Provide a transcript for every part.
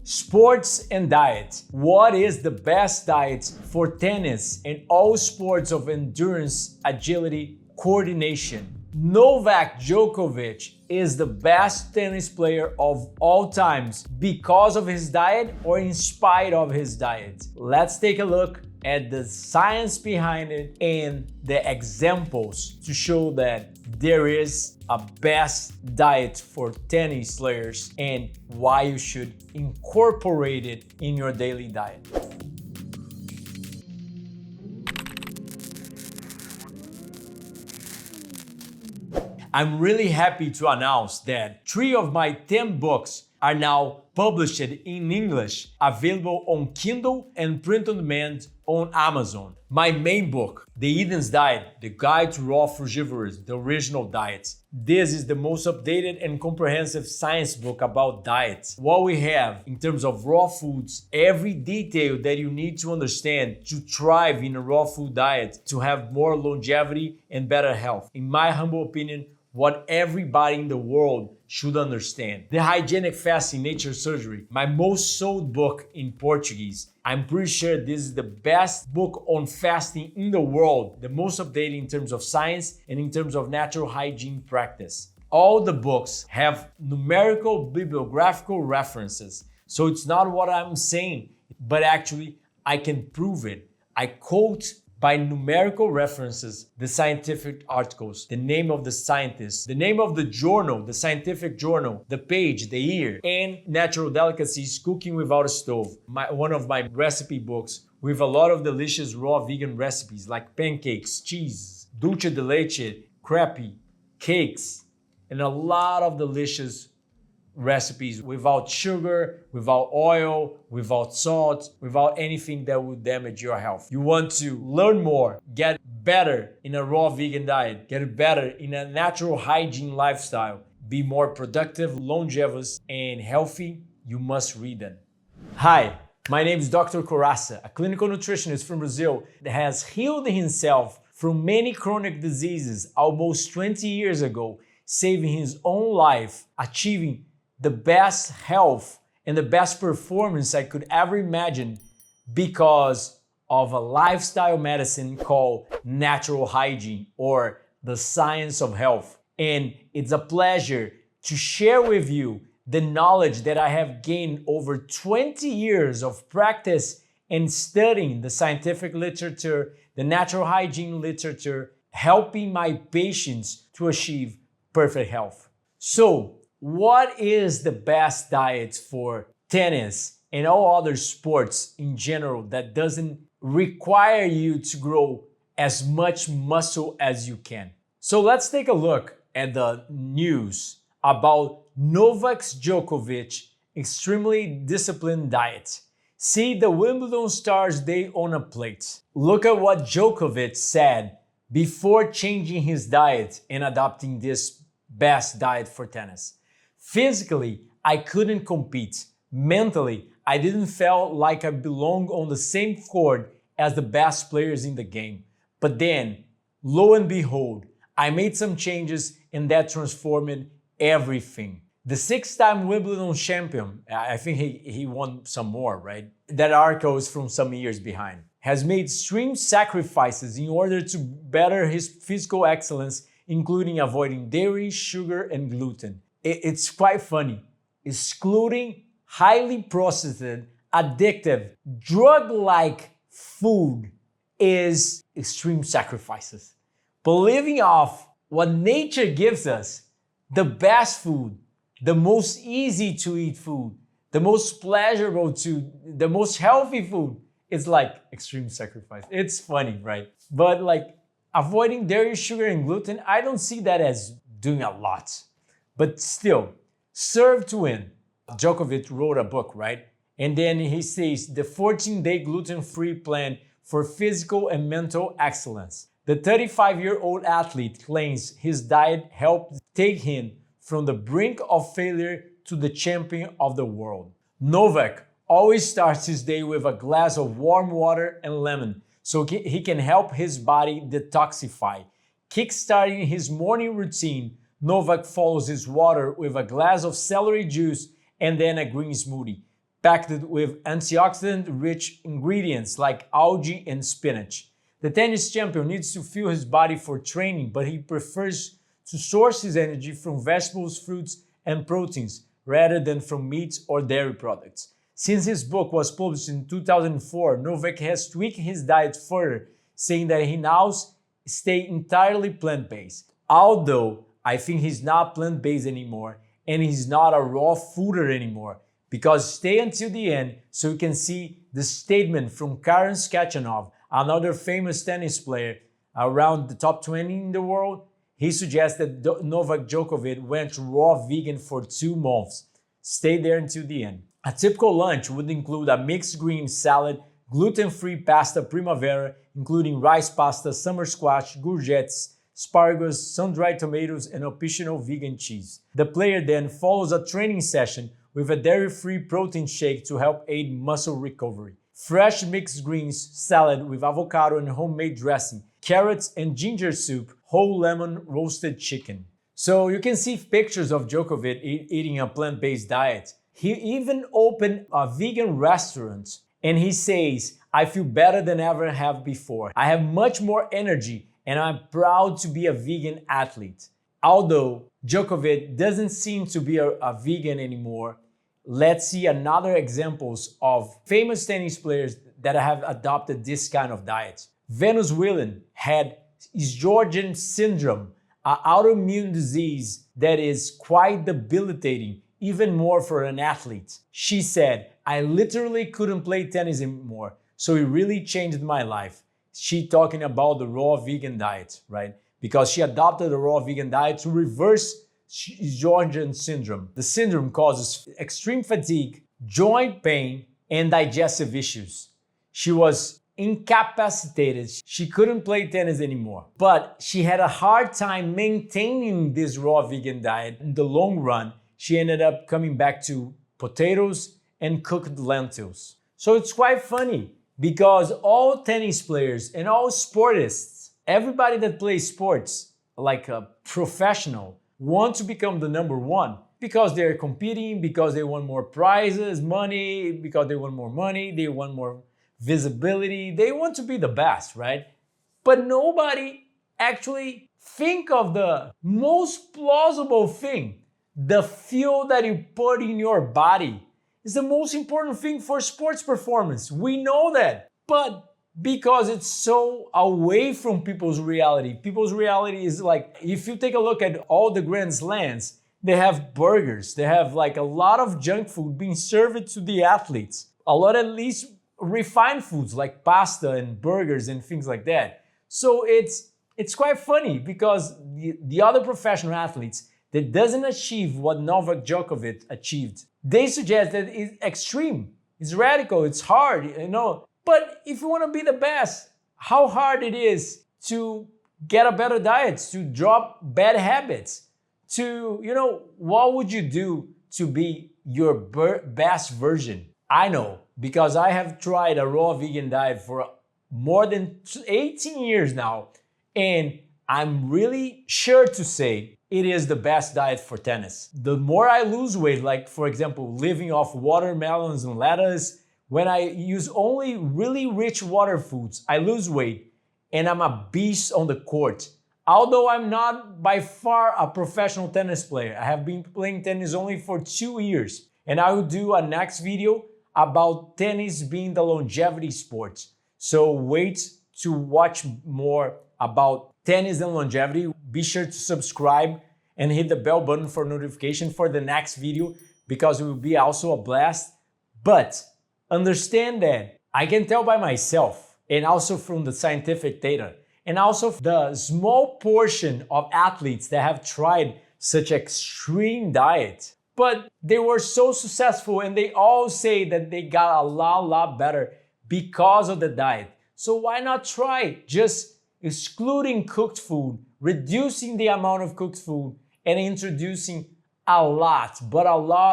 Sports and diet. What is the best diet for tennis and all sports of endurance, agility, coordination? Novak Djokovic is the best tennis player of all times because of his diet or in spite of his diet. Let's take a look at the science behind it and the examples to show that there is a best diet for tennis players and why you should incorporate it in your daily diet. I'm really happy to announce that 3 of my 10 books are now published in English, available on Kindle and print on demand on Amazon. My main book, The Eden's Diet, The Guide to Raw Frugivorous, the original diet. This is the most updated and comprehensive science book about diets. What we have in terms of raw foods, every detail that you need to understand to thrive in a raw food diet, to have more longevity and better health. In my humble opinion, what everybody in the world should understand. The Hygienic Fasting Nature Surgery, my most sold book in Portuguese. I'm pretty sure this is the best book on fasting in the world, the most updated in terms of science and in terms of natural hygiene practice. All the books have numerical bibliographical references. So it's not what I'm saying, but actually I can prove it. I quote by numerical references, the scientific articles, the name of the scientist, the name of the journal, the scientific journal, the page, the year, and Natural Delicacies, Cooking Without a Stove, one of my recipe books with a lot of delicious raw vegan recipes like pancakes, cheese, dulce de leche, crepe, cakes, and a lot of delicious recipes without sugar, without oil, without salt, without anything that would damage your health. You want to learn more, get better in a raw vegan diet, get better in a natural hygiene lifestyle, be more productive, longevous, and healthy, you must read them. Hi, my name is Dr. Corassa, a clinical nutritionist from Brazil that has healed himself from many chronic diseases almost 20 years ago, saving his own life, achieving the best health and the best performance I could ever imagine because of a lifestyle medicine called natural hygiene or the science of health. And it's a pleasure to share with you the knowledge that I have gained over 20 years of practice and studying the scientific literature, the natural hygiene literature, helping my patients to achieve perfect health. So, what is the best diet for tennis and all other sports in general that doesn't require you to grow as much muscle as you can? So let's take a look at the news about Novak Djokovic extremely disciplined diet. See the Wimbledon Stars Day on a plate. Look at what Djokovic said before changing his diet and adopting this best diet for tennis. Physically, I couldn't compete. Mentally, I didn't feel like I belonged on the same court as the best players in the game. But then, lo and behold, I made some changes and that transformed everything. The 6-time Wimbledon champion, I think he won some more, right? That article is from some years behind, has made extreme sacrifices in order to better his physical excellence, including avoiding dairy, sugar, and gluten. It's quite funny. Excluding highly processed, addictive, drug-like food is extreme sacrifices. But living off what nature gives us, the best food, the most easy to eat food, the most pleasurable to, the most healthy food, it's like extreme sacrifice. It's funny, right? But like avoiding dairy, sugar, and gluten, I don't see that as doing a lot. But still, serve to win. Djokovic wrote a book, right? And then he says the 14-day gluten-free plan for physical and mental excellence. The 35-year-old athlete claims his diet helped take him from the brink of failure to the champion of the world. Novak always starts his day with a glass of warm water and lemon so he can help his body detoxify. Kickstarting his morning routine, Novak follows his water with a glass of celery juice and then a green smoothie. packed with antioxidant-rich ingredients like algae and spinach. The tennis champion needs to fuel his body for training, but he prefers to source his energy from vegetables, fruits, and proteins rather than from meats or dairy products. Since his book was published in 2004, Novak has tweaked his diet further, saying that he now stays entirely plant-based. Although I think he's not plant-based anymore, and he's not a raw fooder anymore, because stay until the end so you can see the statement from Karen Khachanov, another famous tennis player around the top 20 in the world. He suggests that Novak Djokovic went raw vegan for 2 months. Stay there until the end. A typical lunch would include a mixed green salad, gluten-free pasta primavera, including rice pasta, summer squash, courgettes, asparagus, sun-dried tomatoes, and optional vegan cheese. The player then follows a training session with a dairy-free protein shake to help aid muscle recovery. Fresh mixed greens salad with avocado and homemade dressing, carrots and ginger soup, whole lemon roasted chicken. So you can see pictures of Djokovic eating a plant-based diet. He even opened a vegan restaurant and he says, "I feel better than ever have before. I have much more energy and I'm proud to be a vegan athlete." Although Djokovic doesn't seem to be a vegan anymore, let's see another examples of famous tennis players that have adopted this kind of diet. Venus Williams had Sjogren syndrome, an autoimmune disease that is quite debilitating, even more for an athlete. She said, "I literally couldn't play tennis anymore, so it really changed my life." She talking about the raw vegan diet, right? Because she adopted the raw vegan diet to reverse Sjogren syndrome. The syndrome causes extreme fatigue, joint pain, and digestive issues. She was incapacitated. She couldn't play tennis anymore. But she had a hard time maintaining this raw vegan diet. In the long run, she ended up coming back to potatoes and cooked lentils. So it's quite funny because all tennis players and all sportists, everybody that plays sports like a professional, want to become the number one because they're competing, because they want more prizes, money, because they want more money, they want more visibility, they want to be the best, right? But nobody actually think of the most plausible thing. The fuel that you put in your body is the most important thing for sports performance. We know that, but because it's so away from people's reality is like, if you take a look at all the Grand Slams, they have burgers, they have like a lot of junk food being served to the athletes, a lot at least refined foods like pasta and burgers and things like that. So it's quite funny because the other professional athletes that doesn't achieve what Novak Djokovic achieved, they suggest that it's extreme, it's radical, it's hard, you know. But if you want to be the best, how hard it is to get a better diet, to drop bad habits, to, you know, what would you do to be your best version? I know, because I have tried a raw vegan diet for more than 18 years now, and I'm really sure to say it is the best diet for tennis. The more I lose weight, like for example, living off watermelons and lettuce, when I use only really rich water foods, I lose weight and I'm a beast on the court. Although I'm not by far a professional tennis player, I have been playing tennis only for 2 years. And I will do a next video about tennis being the longevity sport. So wait to watch more about tennis and longevity. Be sure to subscribe and hit the bell button for notification for the next video because it will be also a blast. But understand that I can tell by myself and also from the scientific data and also the small portion of athletes that have tried such extreme diet, but they were so successful and they all say that they got a lot better because of the diet. So why not try just excluding cooked food, reducing the amount of cooked food and introducing a lot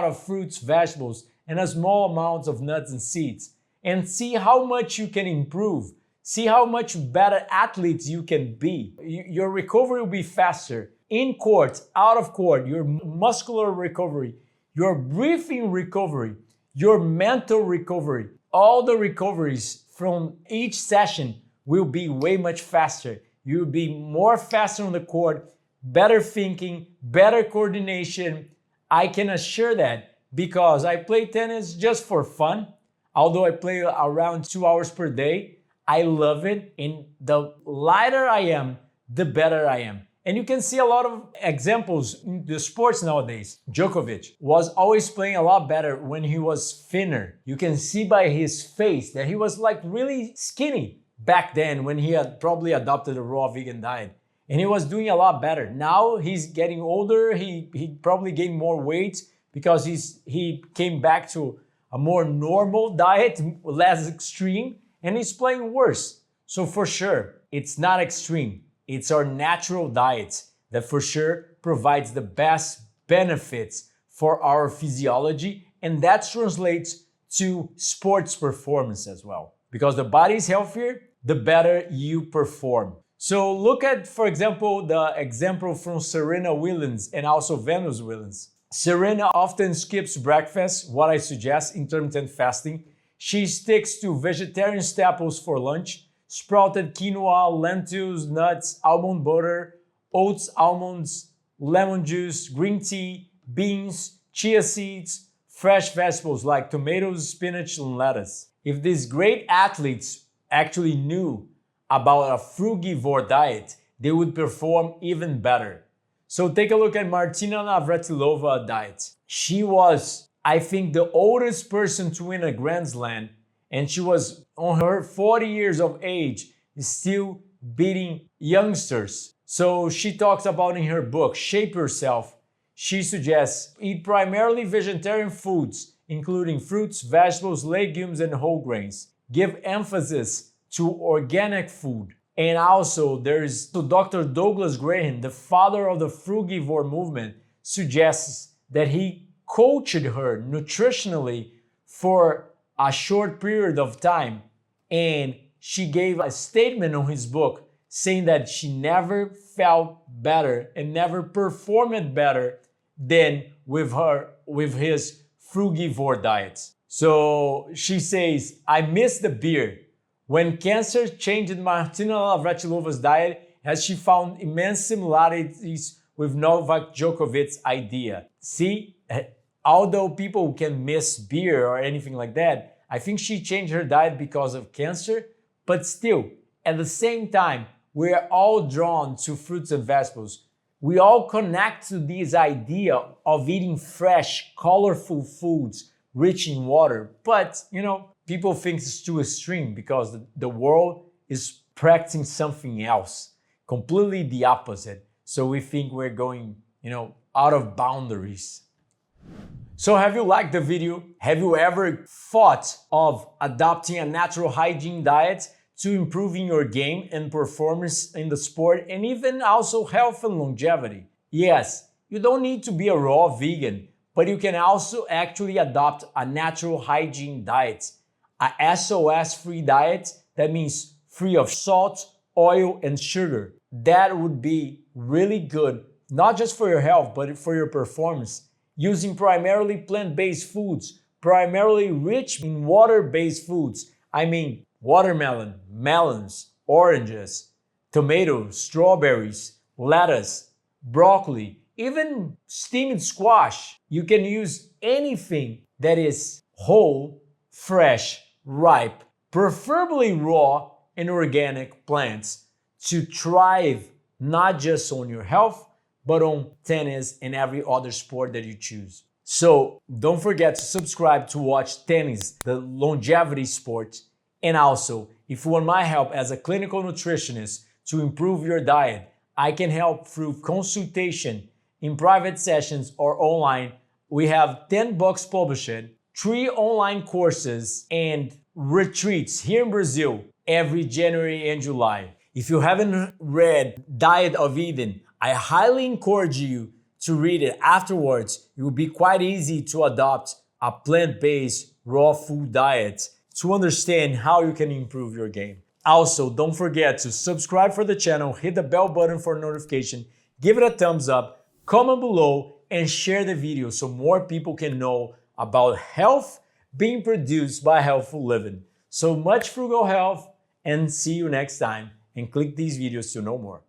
of fruits, vegetables, and a small amount of nuts and seeds, and see how much you can improve. See how much better athletes you can be. Your recovery will be faster. In court, out of court, your muscular recovery, your breathing recovery, your mental recovery, all the recoveries from each session will be way much faster. You'll be more faster on the court, better thinking, better coordination. I can assure that because I play tennis just for fun. Although I play around 2 hours per day, I love it. And the lighter I am, the better I am. And you can see a lot of examples in the sports nowadays. Djokovic was always playing a lot better when he was thinner. You can see by his face that he was like really skinny back then when he had probably adopted a raw vegan diet. And he was doing a lot better. Now he's getting older. He probably gained more weight because he came back to a more normal diet, less extreme, and he's playing worse. So for sure, it's not extreme. It's our natural diet that for sure provides the best benefits for our physiology, and that translates to sports performance as well. Because the body is healthier, the better you perform. So look at, for example, the example from Serena Williams and also Venus Williams. Serena often skips breakfast, what I suggest, intermittent fasting. She sticks to vegetarian staples for lunch, sprouted quinoa, lentils, nuts, almond butter, oats, almonds, lemon juice, green tea, beans, chia seeds, fresh vegetables like tomatoes, spinach, and lettuce. If these great athletes actually knew about a frugivore diet, they would perform even better. So take a look at Martina Navratilova diet. She was, I think, the oldest person to win a Grand Slam, and she was on her 40 years of age, still beating youngsters. So she talks about in her book, Shape Yourself, she suggests eat primarily vegetarian foods, including fruits, vegetables, legumes, and whole grains. Give emphasis to organic food. And also there's Dr. Douglas Graham, the father of the frugivore movement, suggests that he coached her nutritionally for a short period of time. And she gave a statement on his book saying that she never felt better and never performed better than with his frugivore diet. So she says, I miss the beer. When cancer changed Martina Navratilova's diet, as she found immense similarities with Novak Djokovic's idea. See, although people can miss beer or anything like that, I think she changed her diet because of cancer, but still, at the same time, we're all drawn to fruits and vegetables. We all connect to this idea of eating fresh, colorful foods rich in water, but people think it's too extreme because the world is practicing something else, completely the opposite. So we think we're going, out of boundaries. So have you liked the video? Have you ever thought of adopting a natural hygiene diet to improving your game and performance in the sport and even also health and longevity? Yes, you don't need to be a raw vegan, but you can also actually adopt a natural hygiene diet. A SOS-free diet, that means free of salt, oil, and sugar. That would be really good, not just for your health, but for your performance. Using primarily plant-based foods, primarily rich in water-based foods. I mean, watermelon, melons, oranges, tomatoes, strawberries, lettuce, broccoli, even steamed squash. You can use anything that is whole, fresh, ripe, preferably raw and organic plants to thrive not just on your health, but on tennis and every other sport that you choose. So don't forget to subscribe to watch tennis, the longevity sport. And also, if you want my help as a clinical nutritionist to improve your diet, I can help through consultation in private sessions or online. We have 10 books published, 3 online courses, and retreats here in Brazil every January and July. If you haven't read Diet of Eden, I highly encourage you to read it afterwards. It will be quite easy to adopt a plant-based raw food diet to understand how you can improve your game. Also, don't forget to subscribe for the channel, hit the bell button for notification, give it a thumbs up, comment below, and share the video so more people can know about health, being produced by Healthful Living. So much frugal health, and see you next time. And click these videos to know more.